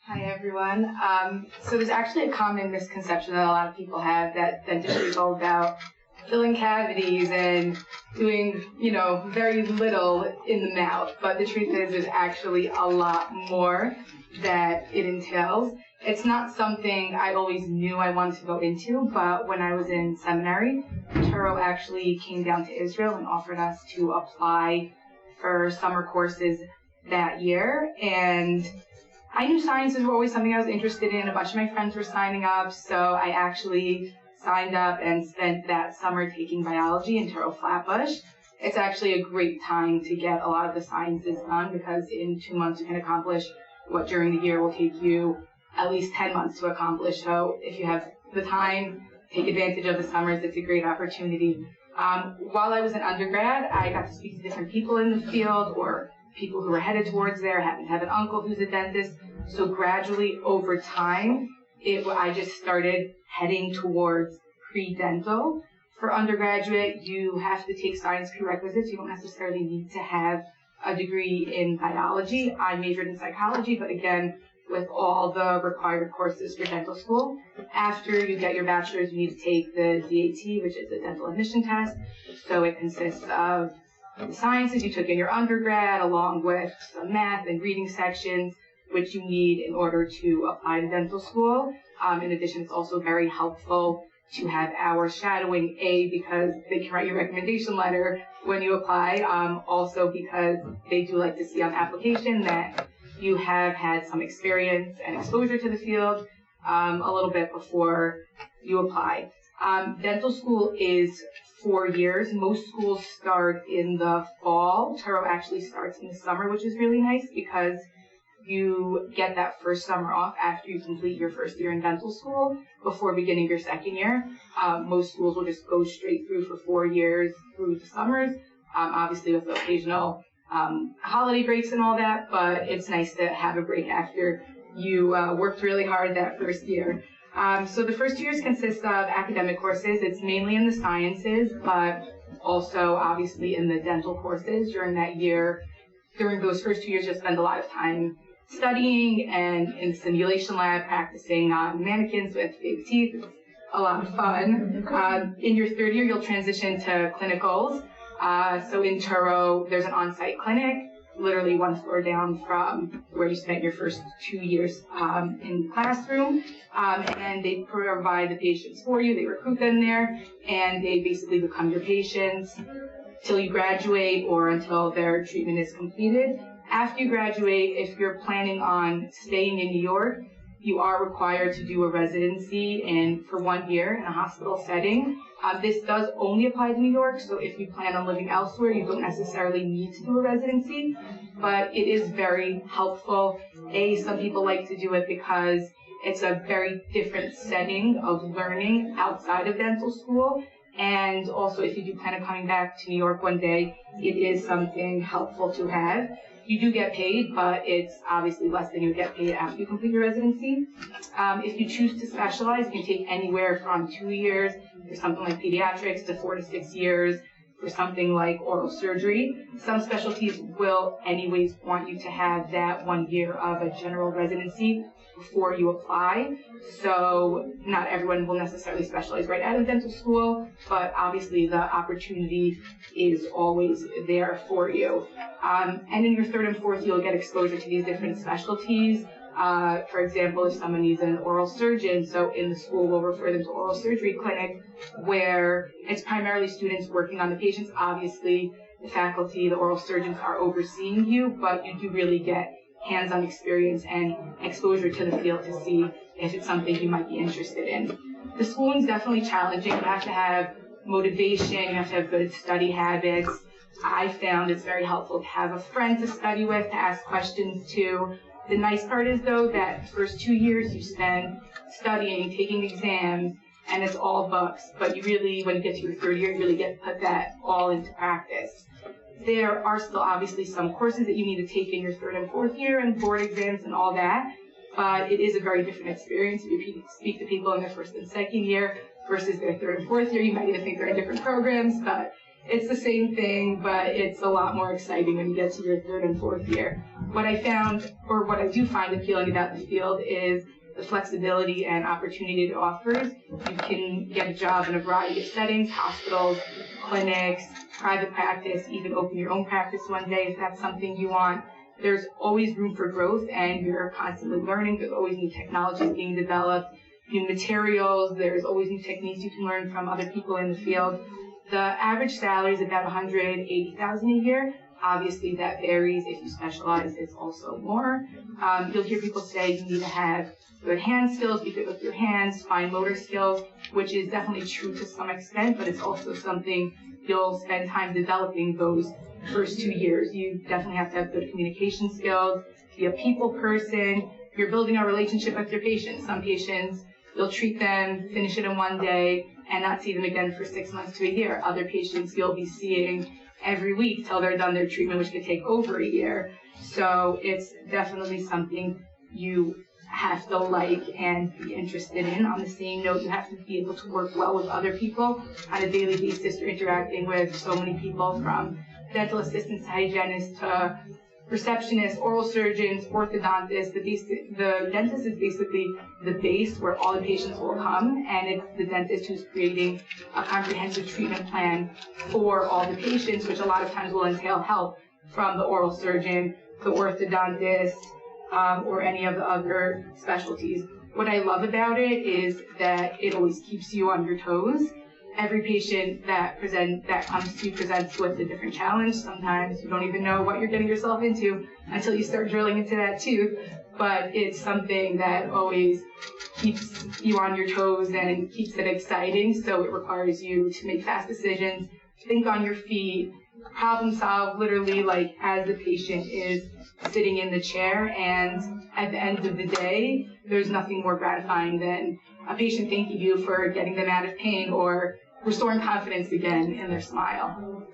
Hi, everyone. So there's actually a common misconception that a lot of people have that dentistry is all about filling cavities and doing, very little in the mouth. But the truth is there's actually a lot more that it entails. It's not something I always knew I wanted to go into, but when I was in seminary, Touro actually came down to Israel and offered us to apply for summer courses that year. And I knew sciences were always something I was interested in. A bunch of my friends were signing up, so I actually signed up and spent that summer taking biology in Touro Flatbush. It's actually a great time to get a lot of the sciences done because in 2 months you can accomplish what during the year will take you at least 10 months to accomplish. So if you have the time, take advantage of the summers. It's a great opportunity. While I was an undergrad, I got to speak to different people in the field or people who were headed towards there. I happen to have an uncle who's a dentist. So gradually over time, I just started heading towards pre-dental. For undergraduate, you have to take science prerequisites. You don't necessarily need to have a degree in biology. I majored in psychology, but again, with all the required courses for dental school. After you get your bachelor's, you need to take the DAT, which is a dental admission test. So it consists of the sciences you took in your undergrad, along with some math and reading sections, which you need in order to apply to dental school. In addition, it's also very helpful to have hours shadowing, because they can write your recommendation letter when you apply, also because they do like to see on application that you have had some experience and exposure to the field a little bit before you apply. Dental school is 4 years. Most schools start in the fall. Touro actually starts in the summer, which is really nice because you get that first summer off after you complete your first year in dental school before beginning your second year. Most schools will just go straight through for 4 years through the summers, obviously with occasional holiday breaks and all that, but it's nice to have a break after you worked really hard that first year. So the first 2 years consist of academic courses. It's mainly in the sciences, but also obviously in the dental courses during that year. During those first 2 years, you'll spend a lot of time studying and in the simulation lab practicing on mannequins with fake teeth. It's a lot of fun. In your third year, you'll transition to clinicals. So in Touro, there's an on-site clinic, literally 1 floor down from where you spent your first 2 years in the classroom. And they provide the patients for you. They recruit them there, and they basically become your patients till you graduate or until their treatment is completed. After you graduate, if you're planning on staying in New York, you are required to do a residency for 1 year in a hospital setting. This does only apply to New York, so if you plan on living elsewhere, you don't necessarily need to do a residency, but it is very helpful. Some people like to do it because it's a very different setting of learning outside of dental school. And also, if you do plan on coming back to New York one day, it is something helpful to have. You do get paid, but it's obviously less than you get paid after you complete your residency. If you choose to specialize, you can take anywhere from 2 years for something like pediatrics to 4 to 6 years for something like oral surgery. Some specialties will anyways want you to have that 1 year of a general residency before you apply. So not everyone will necessarily specialize right out of dental school, but obviously the opportunity is always there for you. And in your third and fourth, you'll get exposure to these different specialties. For example, if someone needs an oral surgeon, so in the school we'll refer them to oral surgery clinic, where it's primarily students working on the patients. Obviously, the faculty, the oral surgeons are overseeing you, but you do really get hands-on experience and exposure to the field to see if it's something you might be interested in. The schooling's definitely challenging. You have to have motivation, you have to have good study habits. I found it's very helpful to have a friend to study with, to ask questions to. The nice part is, though, that first 2 years you spend studying, taking exams, and it's all books. But you really, when you get to your third year, you really get to put that all into practice. There are still obviously some courses that you need to take in your third and fourth year and board exams and all that, but it is a very different experience. If you speak to people in their first and second year versus their third and fourth year, you might even think they're in different programs, but it's the same thing, but it's a lot more exciting when you get to your third and fourth year. What I found, or what I do find appealing about the field, is the flexibility and opportunity it offers. You can get a job in a variety of settings: hospitals, clinics, private practice, even open your own practice one day if that's something you want. There's always room for growth, and you're constantly learning. There's always new technologies being developed, new materials. There's always new techniques you can learn from other people in the field. The average salary is about $180,000 a year. Obviously, that varies. If you specialize, it's also more. You'll hear people say you need to have good hand skills, be good with your hands, fine motor skills, which is definitely true to some extent, but it's also something you'll spend time developing those first 2 years. You definitely have to have good communication skills, be a people person. You're building a relationship with your patients. Some patients, you'll treat them, finish it in one day, and not see them again for 6 months to a year. Other patients you'll be seeing every week till they're done their treatment, which could take over a year. So it's definitely something you have to like and be interested in. On the same note, you have to be able to work well with other people on a daily basis. You're interacting with so many people, from dental assistants to hygienists to receptionists, oral surgeons, orthodontists. The dentist is basically the base where all the patients will come, and it's the dentist who's creating a comprehensive treatment plan for all the patients, which a lot of times will entail help from the oral surgeon, the orthodontist, or any of the other specialties. What I love about it is that it always keeps you on your toes. Every patient that comes to you presents with a different challenge. Sometimes you don't even know what you're getting yourself into until you start drilling into that tooth. But it's something that always keeps you on your toes and keeps it exciting. So it requires you to make fast decisions, think on your feet, problem solve literally like as the patient is sitting in the chair. And at the end of the day, there's nothing more gratifying than a patient thanking you for getting them out of pain or restoring confidence again in their smile.